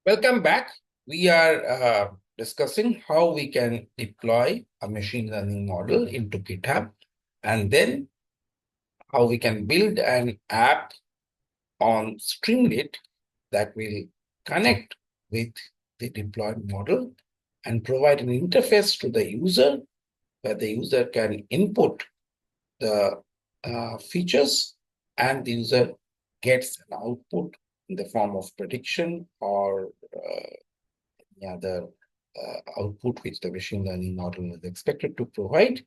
Welcome back. We are discussing how we can deploy a machine learning model into GitHub, and then how we can build an app on Streamlit that will connect with the deployed model and provide an interface to the user where the user can input the features and the user gets an output in the form of prediction or any other output which the machine learning model is expected to provide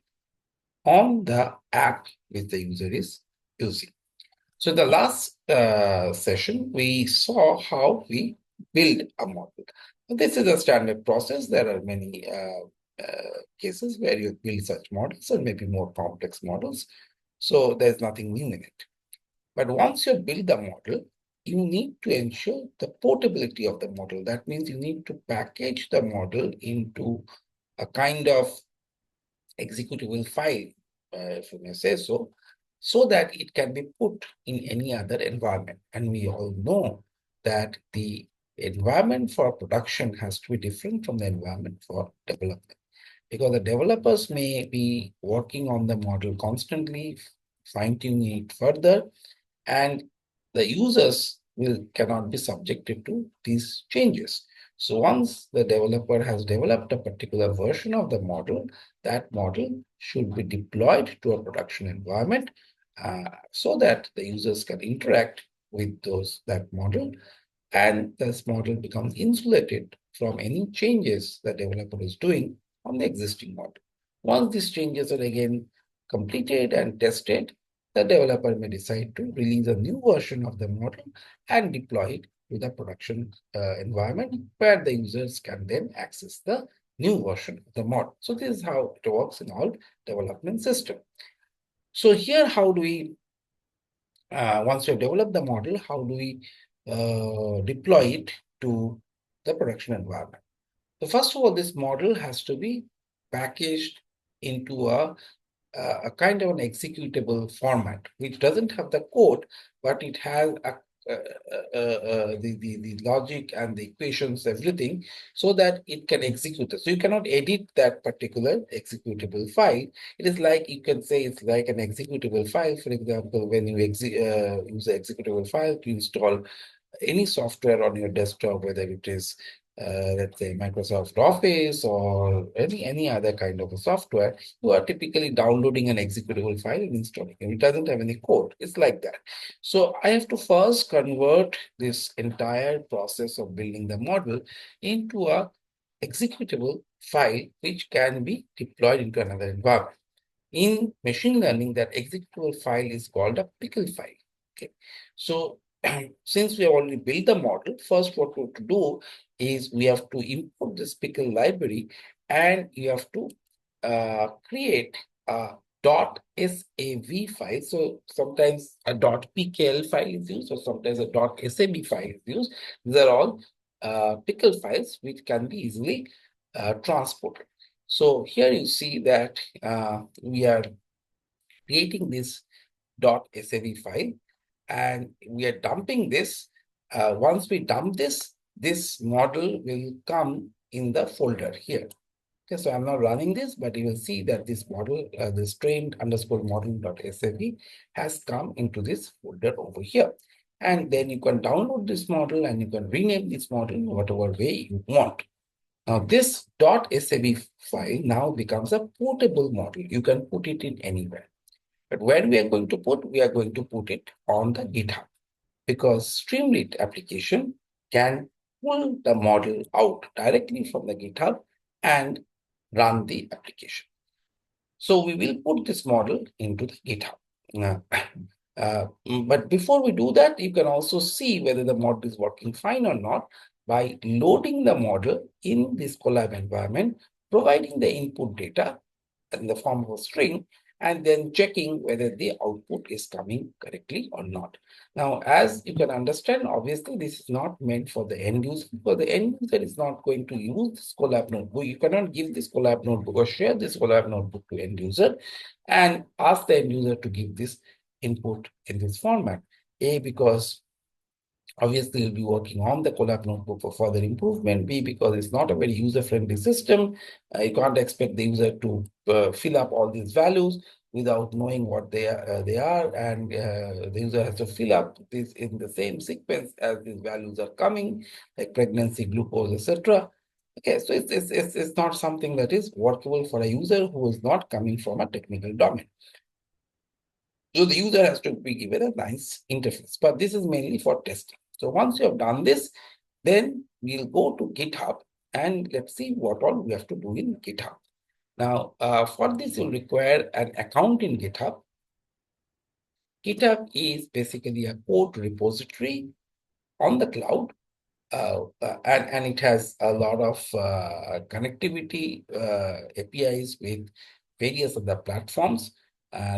on the app which the user is using. So the last session, we saw how we build a model. This is a standard process. There are many cases where you build such models and maybe more complex models. So there's nothing new in it. But once you build the model, you need to ensure the portability of the model. That means you need to package the model into a kind of executable file, if you may say so, so that it can be put in any other environment. And we all know that the environment for production has to be different from the environment for development, because the developers may be working on the model constantly, fine-tuning it further, and the users cannot be subjected to these changes. So once the developer has developed a particular version of the model, that model should be deployed to a production environment so that the users can interact with that model, and this model becomes insulated from any changes the developer is doing on the existing model. Once these changes are again completed and tested, the developer may decide to release a new version of the model and deploy it to the production environment where the users can then access the new version of the model. So this is how it works in all development system. So here, how do we, once we have developed the model, how do we deploy it to the production environment? So first of all, this model has to be packaged into a kind of an executable format, which doesn't have the code, but it has the logic and the equations, everything, so that it can execute it. So you cannot edit that particular executable file. It is like, you can say it's like an executable file. For example, when you use the executable file to install any software on your desktop, whether it is let's say Microsoft Office or any other kind of a software, you are typically downloading an executable file and installing it. It doesn't have any code. It's like that. So I have to first convert this entire process of building the model into a executable file which can be deployed into another environment. In machine learning, that executable file is called a pickle file. Okay, so since we have already built the model, first what we have to do is we have to import this pickle library, and you have to create a .sav file. So sometimes a .pkl file is used, or sometimes a .sab file is used. These are all pickle files which can be easily transported. So here you see that we are creating this .sav file, and we are dumping this. Once we dump this, this model will come in the folder here. Okay, so I'm not running this, but you will see that this model, this trained underscore model.sav has come into this folder over here. And then you can download this model and you can rename this model in whatever way you want. Now this .sav file now becomes a portable model. You can put it in anywhere. But where we are going to put? We are going to put it on the GitHub, because Streamlit application can pull the model out directly from the GitHub and run the application. So we will put this model into the GitHub. But before we do that, you can also see whether the model is working fine or not by loading the model in this Colab environment, providing the input data in the form of a string, and then checking whether the output is coming correctly or not. Now, as you can understand, obviously, this is not meant for the end user, because the end user is not going to use this Colab notebook. You cannot give this Colab notebook or share this Colab notebook to end user and ask the end user to give this input in this format. Because Obviously, we'll be working on the Colab notebook for further improvement. B, because it's not a very user-friendly system. You can't expect the user to fill up all these values without knowing what they are, and the user has to fill up this in the same sequence as these values are coming, like pregnancy, glucose, etc. Okay, so it's not something that is workable for a user who is not coming from a technical domain. So the user has to be given a nice interface, but this is mainly for testing. So once you have done this, then we'll go to GitHub and let's see what all we have to do in GitHub. Now, for this, you'll require an account in GitHub. GitHub is basically a code repository on the cloud, and it has a lot of connectivity APIs with various other platforms,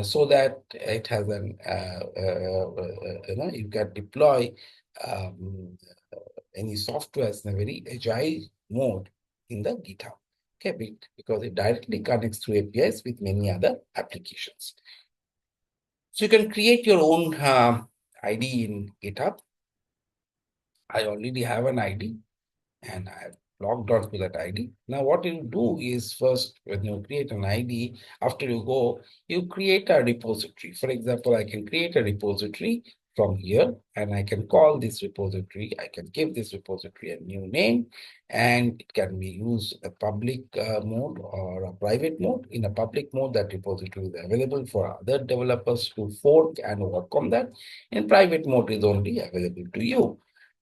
so that it has an you can deploy um, any softwares in a very agile mode in the GitHub. Okay, because it directly connects through APIs with many other applications. So you can create your own ID in GitHub. I already have an ID and I've logged on to that ID. Now, what you do is first, when you create an ID, after you go, you create a repository. For example, I can create a repository from here, and I can call this repository. I can give this repository a new name, and it can be used a public mode or a private mode. In a public mode, that repository is available for other developers to fork and work on that. In private mode, is only available to you.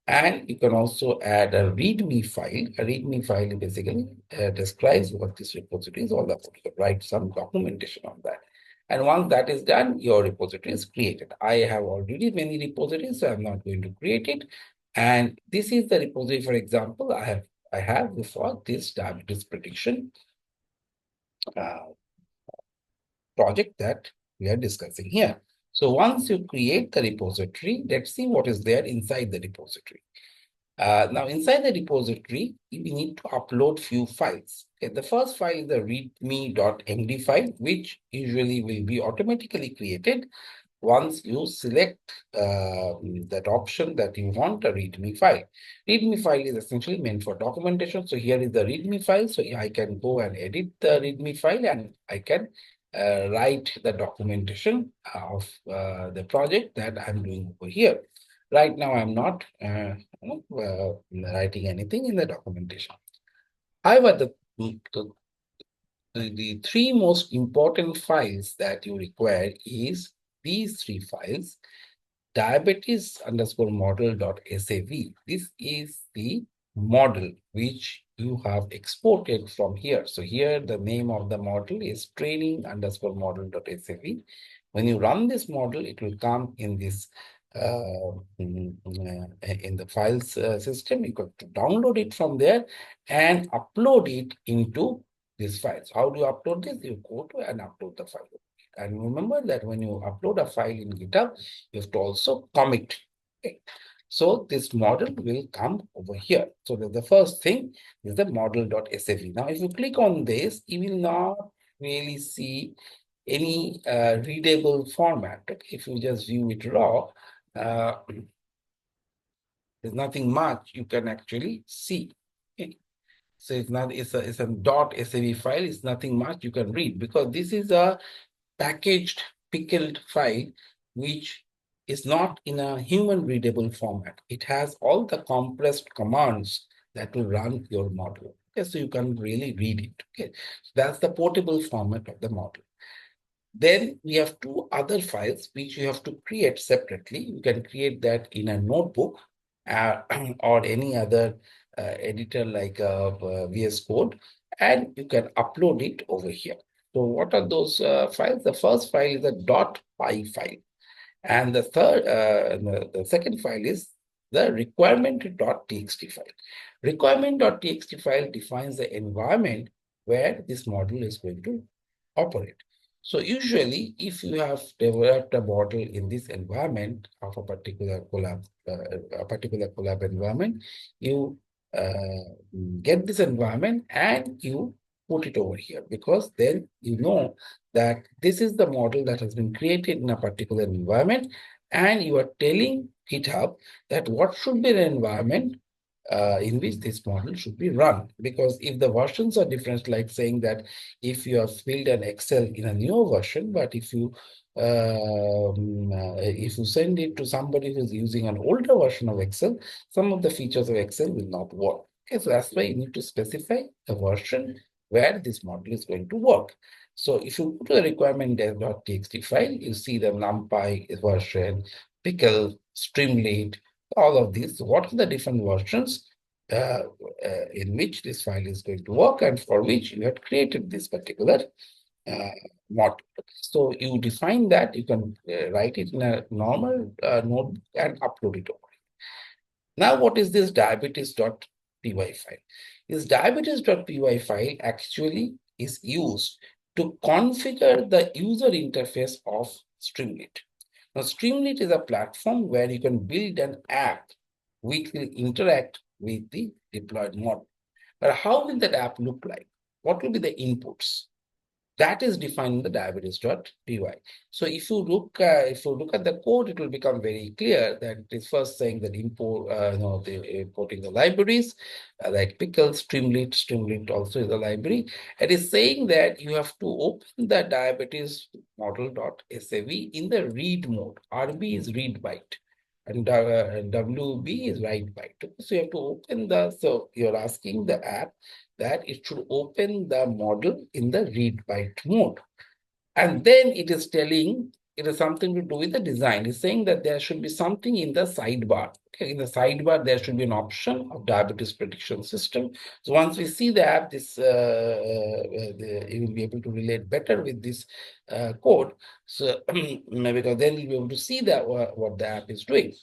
And you can also add a README file. A README file basically describes what this repository is all about. You can write some documentation on that. And once that is done, your repository is created. I have already many repositories, so I'm not going to create it. And this is the repository, for example, I have before this diabetes prediction uh, project that we are discussing here. So once you create the repository, let's see what is there inside the repository. Now, inside the repository, we need to upload few files. Okay, the first file is the readme.md file, which usually will be automatically created once you select that option that you want a README file. README file is essentially meant for documentation. So here is the README file. So I can go and edit the README file, and I can write the documentation of the project that I'm doing over here. Right now, I'm not writing anything in the documentation. However, the three most important files that you require is these three files: diabetes_model.sav. This is the model which you have exported from here. So here the name of the model is training_model.sav. When you run this model, it will come in this in the files system. You got to download it from there and upload it into these files. How do you upload this? You go to and upload the file. And remember that when you upload a file in GitHub, you have to also commit. Okay. So this model will come over here. So the first thing is the model.sav. Now, if you click on this, you will not really see any readable format. Okay. If you just view it raw, there's nothing much you can actually see. Okay. So it's a .sav file. It's nothing much you can read, because this is a packaged, pickled file, which is not in a human readable format. It has all the compressed commands that will run your model. Okay, so you can really read it. Okay, so that's the portable format of the model. Then we have two other files which you have to create separately. You can create that in a notebook or any other editor like VS Code, and you can upload it over here. So what are those files? The first file is a .py file, and the second file is the requirement.txt file. Requirement.txt file defines the environment where this model is going to operate. So usually, if you have developed a model in this environment of a particular Colab environment, you get this environment and you put it over here, because then you know that this is the model that has been created in a particular environment, and you are telling GitHub that what should be the environment in which this model should be run. Because if the versions are different, like saying that if you have built an Excel in a newer version, but if you send it to somebody who's using an older version of Excel, some of the features of Excel will not work. Okay, so that's why you need to specify the version where this model is going to work. So if you go to the requirement.txt file, you see the NumPy version, Pickle, Streamlit, all of these. What are the different versions in which this file is going to work and for which you had created this particular model. So you define that, you can write it in a normal notebook and upload it over. Now, what is this diabetes.py file? This diabetes.py file actually is used to configure the user interface of Streamlit. Now, Streamlit is a platform where you can build an app which will interact with the deployed model. But how will that app look like? What will be the inputs? That is defined in the diabetes.py. So if you look at the code, it will become very clear that it is first saying that importing the libraries like Pickle, Streamlit also is a library. It is saying that you have to open the diabetes model.sav in the read mode. RB is read byte and WB is write byte. So you have to open so you're asking the app that it should open the model in the read byte mode. And then it is telling it has something to do with the design. It's saying that there should be something in the sidebar. Okay, in the sidebar, there should be an option of diabetes prediction system. So once we see the app, you will be able to relate better with this code. So because then you'll be able to see that what the app is doing.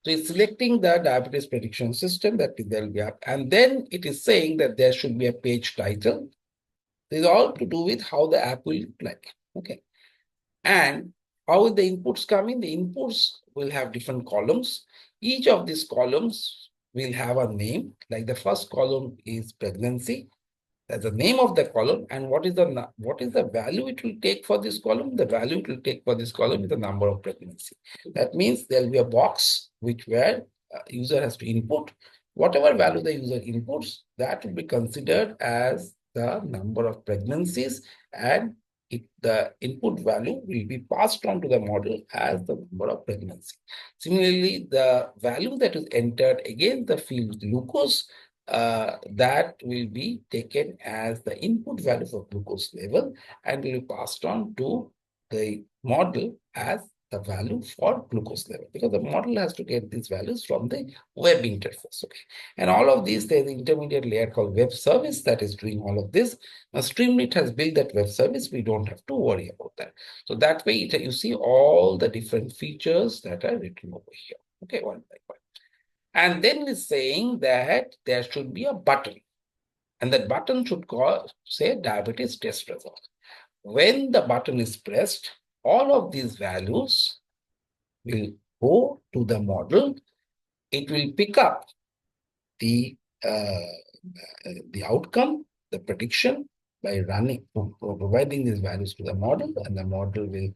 So it's selecting the diabetes prediction system that there will be up, and then it is saying that there should be a page title. This is all to do with how the app will look like. Okay. And how will the inputs come in? The inputs will have different columns. Each of these columns will have a name. Like the first column is pregnancy. That's the name of the column. And what is the value it will take for this column? The value it will take for this column is the number of pregnancy. That means there will be a box where user has to input. Whatever value the user inputs, that will be considered as the number of pregnancies, and the input value will be passed on to the model as the number of pregnancy. Similarly, the value that is entered against the field glucose, that will be taken as the input value for glucose level and will be passed on to the model as the value for glucose level, because the model has to get these values from the web interface. Okay, and all of these, there's an intermediate layer called web service that is doing all of this. Now, Streamlit has built that web service. We don't have to worry about that. So that way, you see all the different features that are written over here. Okay, one by one. And then it's saying that there should be a button, and that button should say diabetes test result. When the button is pressed, all of these values will go to the model. It will pick up the outcome, the prediction, by providing these values to the model, and the model will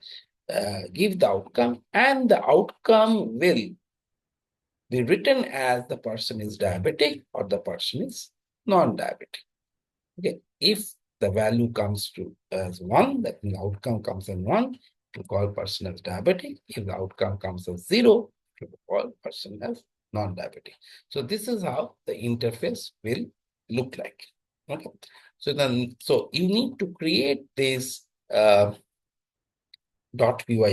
give the outcome, and the outcome will be written as the person is diabetic or the person is non-diabetic. Okay, if the value comes to as 1, that means the outcome comes as 1, to call person as diabetic. If the outcome comes as 0, to call person as non-diabetic. So this is how the interface will look like. Okay, so you need to create this .py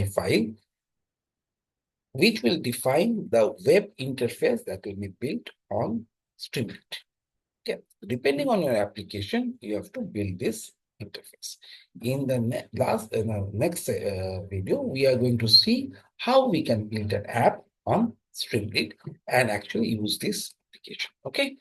file, which will define the web interface that will be built on Streamlit. Okay. Depending on your application, you have to build this interface. In the next video, we are going to see how we can build an app on Streamlit and actually use this application. Okay.